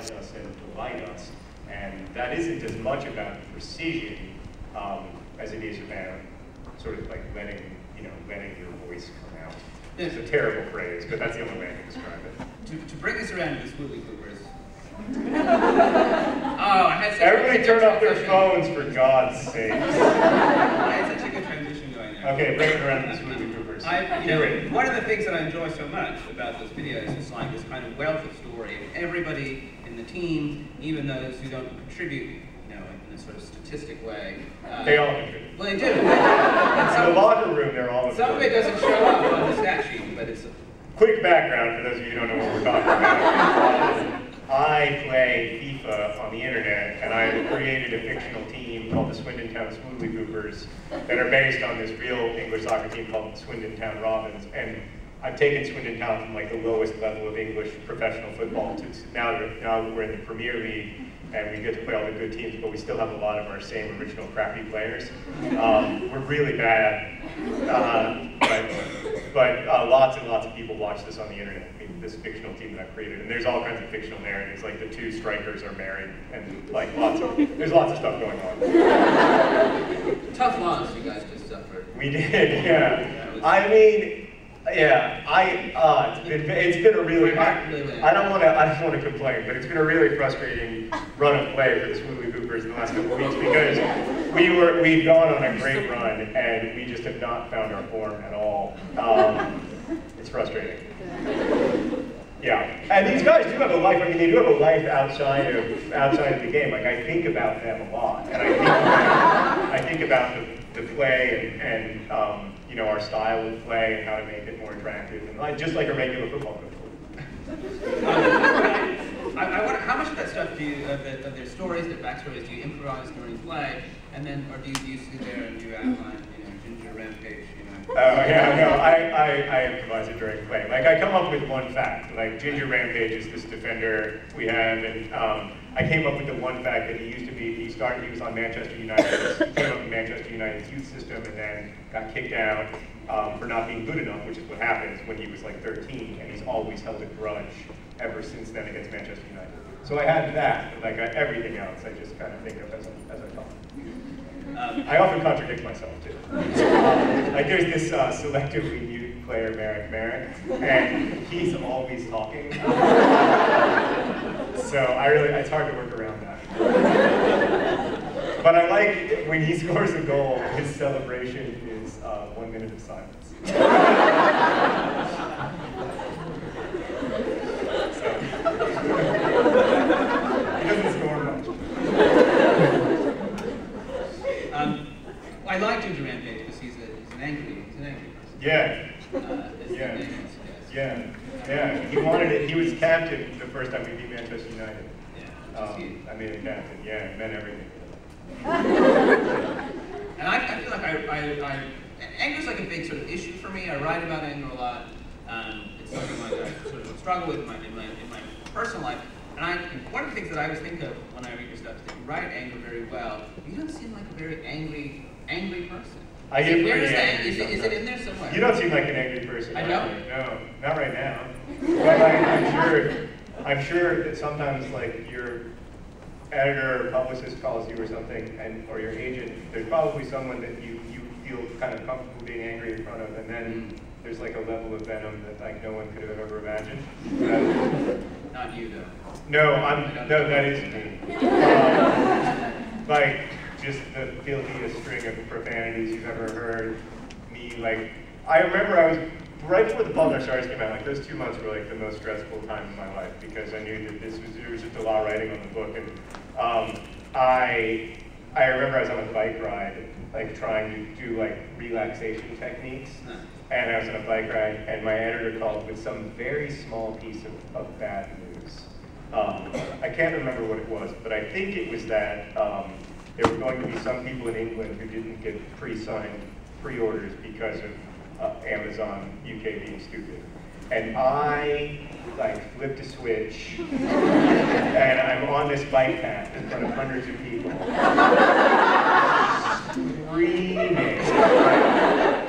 surprise us and delight us. And that isn't as much about precision as it is about sort of like letting your voice come out. It's a terrible phrase, but that's the only way I can describe it. To bring us around to the Swoopy Coopers. Everybody turn off their phones, for God's sake. I had such a good transition going there. Okay, bring it around to the Swoopy Coopers. One of the things that I enjoy so much about those videos is like this kind of wealth of story. Everybody in the team, even those who don't contribute, in a sort of statistic way. They all contribute. Well, they do. In the locker room, they're all. Some of it doesn't show up on the stat sheet, but it's. Quick background for those of you who don't know what we're talking about. I play FIFA on the internet, and I created a fictional team called the Swindon Town Swoopy Coopers that are based on this real English soccer team called the Swindon Town Robins. And I've taken Swindon Town from like the lowest level of English professional football to now we're in the Premier League, and we get to play all the good teams, but we still have a lot of our same original crappy players. We're really bad, but lots and lots of people watch this on the internet. I mean, this fictional team that I've created, and there's all kinds of fictional narratives. Like the two strikers are married, and like there's lots of stuff going on. Tough loss you guys just suffered. We did, yeah. I mean. Yeah, it's been a really, I don't want to complain, but it's been a really frustrating run of play for the Swoopy Coopers in the last couple of weeks because we've gone on a great run and we just have not found our form at all. It's frustrating. Yeah, and these guys do have a life. I mean, they do have a life outside of the game. Like I think about them a lot, and I think about the play and our style of play and how to make it more attractive, and just like a regular football coach would. I wonder how much of that stuff do you, of their stories, their backstories, do you improvise during play, and then, or do you sit there and you outline, Ginger Rampage, Oh yeah, no, I improvise it during play. Like I come up with one fact, like Ginger Rampage is this defender we have, and I came up with the one fact that he was on Manchester United, he came up in Manchester United's youth system and then got kicked out for not being good enough, which is what happens when he was like 13, and he's always held a grudge ever since then against Manchester United. So I had that, and like everything else I just kind of think of as I talk. I often contradict myself too. Like there's this selectively mute player, Merrick, and he's always talking. So it's hard to work around that. But I like when he scores a goal, his celebration is 1 minute of silence. He doesn't score much. I like Ginger Rampage because he's an angry person. Yeah. Yeah. He wanted it. He was captain the first time we beat Manchester United. Yeah. I made him captain. Yeah, it meant everything. And I feel like anger's like a big sort of issue for me. I write about anger a lot. It's something like I sort of struggle with in my personal life. And one of the things that I always think of when I read your stuff is that you write anger very well. You don't seem like a very angry person. I get Where is pretty that? angry Is it in there somewhere? You don't seem like an angry person. I don't? No, not right now. But I'm sure that sometimes like your editor or publicist calls you or something, or your agent, there's probably someone that you feel kind of comfortable being angry in front of, and then there's like a level of venom that like no one could have ever imagined. Not you though. No, that is me. Like just the filthiest string of profanities you've ever heard. Me, like, I remember I was right before the Fault in Our Stars came out. Like those 2 months were like the most stressful time of my life because I knew that there was just a lot writing on the book, and I remember I was on a bike ride, like trying to do like relaxation techniques. And I was on a bike ride, and my editor called with some very small piece of bad news. I can't remember what it was, but I think it was that there were going to be some people in England who didn't get pre-signed pre-orders because of Amazon UK being stupid. And I like flipped a switch, and I'm on this bike path in front of hundreds of people,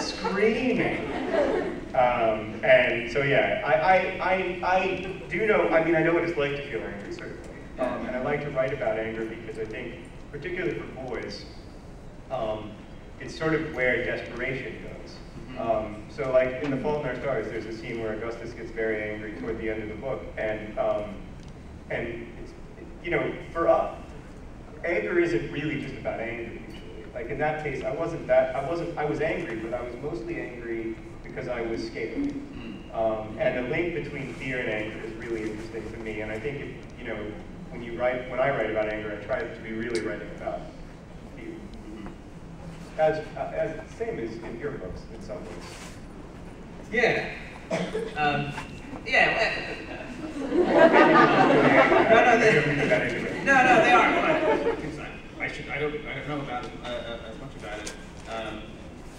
screaming. And so yeah, I do know. I mean, I know what it's like to feel angry, certainly. And I like to write about anger because I think, particularly for boys, it's sort of where desperation goes. So like in The Fault in Our Stars, there's a scene where Augustus gets very angry toward the end of the book, and it's, you know, for us, anger isn't really just about anger usually. Like in that case, I was angry, but I was mostly angry because I was scared. And the link between fear and anger is really interesting to me, and I think, you know, when I write about anger, I try to be really writing about fear. As same as in your books, in some ways. Yeah. Yeah. No, they aren't. I don't know about it as much about it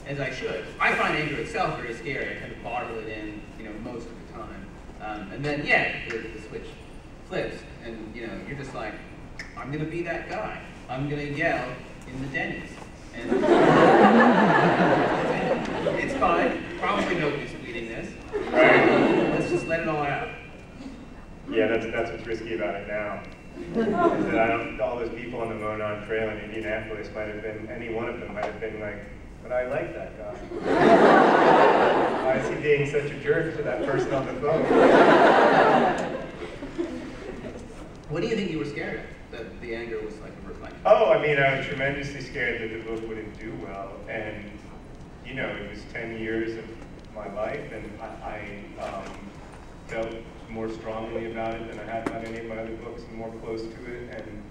as I should. I find anger itself very scary. I kind of bottle it in, you know, most of the time. And then, yeah, the switch flips, and you know, you're just like, I'm gonna be that guy. I'm gonna yell in the Denny's. And it's fine. Probably nobody's reading this. Let's just let it all out. Yeah, that's what's risky about it now. Is that all those people on the Monon Trail in Indianapolis might have been, any one of them might have been like, but I like that guy. Why is he being such a jerk to that person on the phone? What do you think you were scared of? That the anger was like a reflection? Oh, I mean, I was tremendously scared that the book wouldn't do well, and you know, it was 10 years of my life, and I felt more strongly about it than I had about any of my other books, and more close to it, and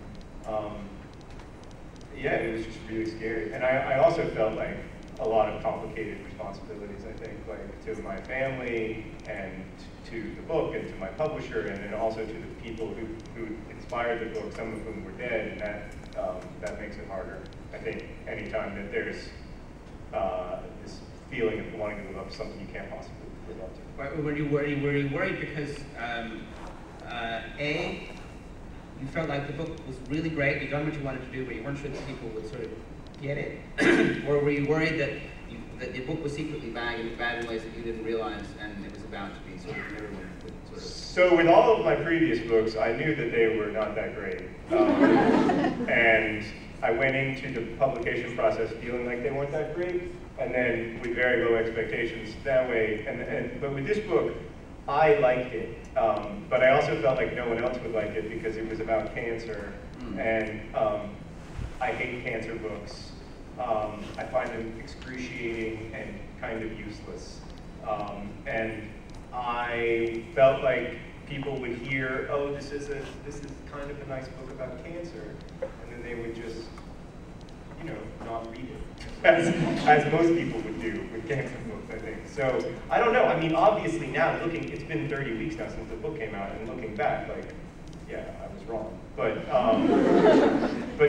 yeah, it was just really scary. And I also felt like a lot of complicated responsibilities, I think, like to my family, and to the book, and to my publisher, and then also to the people who inspired the book, some of whom were dead, and that makes it harder. I think anytime that there's this feeling of wanting to live up to something you can't possibly live up to. Were you worried because A, you felt like the book was really great, you'd done what you wanted to do, but you weren't sure that people would sort of get it? Or were you worried that the book was secretly bad, and bad in ways that you didn't realize, and it was about to be sort of everyone would sort of... So with all of my previous books, I knew that they were not that great. And I went into the publication process feeling like they weren't that great, and then with very low expectations that way. But with this book, I liked it, but I also felt like no one else would like it because it was about cancer, and I hate cancer books. I find them excruciating and kind of useless. And I felt like people would hear, oh, this is kind of a nice book about cancer, and then they would just, you know, not read it, as most people would do with cancer books, I think. So, I don't know, I mean, obviously now it's been 30 weeks now since the book came out, and looking back, like, yeah, I was wrong. But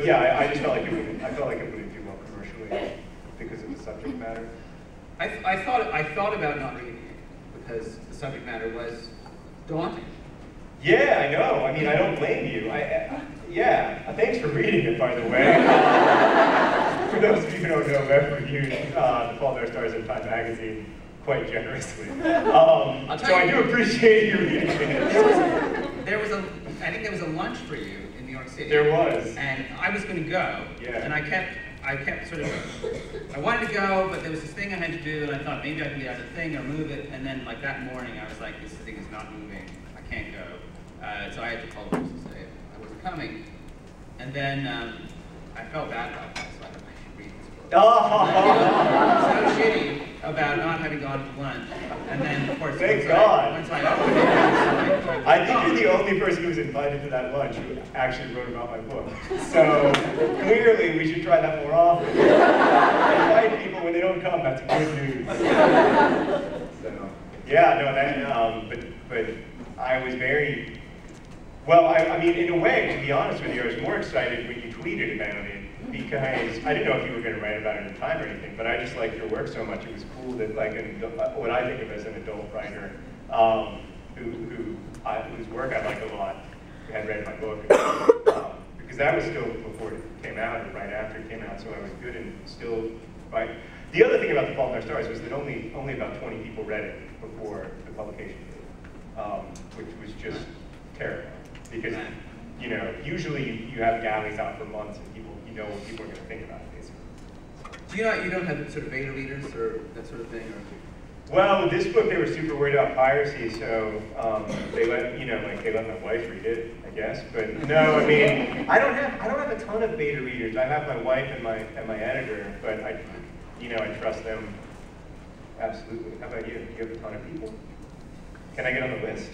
yeah, I just felt like it wouldn't do well commercially because of the subject matter. I thought about not reading it because the subject matter was daunting. Yeah, I know. I mean, I don't blame you. Yeah, thanks for reading it, by the way. For those of you who don't know, Lev reviewed The Fault in Our Stars in Time magazine quite generously. So I do appreciate you reading it. I think there was a lunch for you in New York City. There was. And I was going to go. Yeah. And I kept sort of, I wanted to go, but there was this thing I had to do, and I thought maybe I can get out of the thing or move it. And then, like that morning, I was like, this thing is not moving. I can't go. So I had to call the police to say I wasn't coming. And then I felt bad about that, so I thought I should read this book. Oh! So shitty about not having gone to lunch. And then, of course, thank God. Once I opened it, I think you're the only person who was invited to that lunch who actually wrote about my book. So clearly, we should try that more often. Invite people when they don't come. That's good news. So yeah, no, that. But I was very well. I mean, in a way, to be honest with you, I was more excited when you tweeted about it. Because I didn't know if you were going to write about it in Time or anything, but I just liked your work so much. It was cool that, like, what I think of as an adult writer, whose work I like a lot, who had read my book, because that was still before it came out, or right after it came out, so I was good and still right. The other thing about The Fault in Our Stars was that only about 20 people read it before the publication date, which was just terrible, because you know, usually you have galleys out for months and people, you know what people are going to think about it, basically. Do you don't have sort of beta readers or that sort of thing? Or? Well, with this book, they were super worried about piracy, so they let, you know, like they let my wife read it, I guess. But no, I mean, I don't have a ton of beta readers. I have my wife and my editor, but I trust them absolutely. How about you? Do you have a ton of people? Can I get on the list?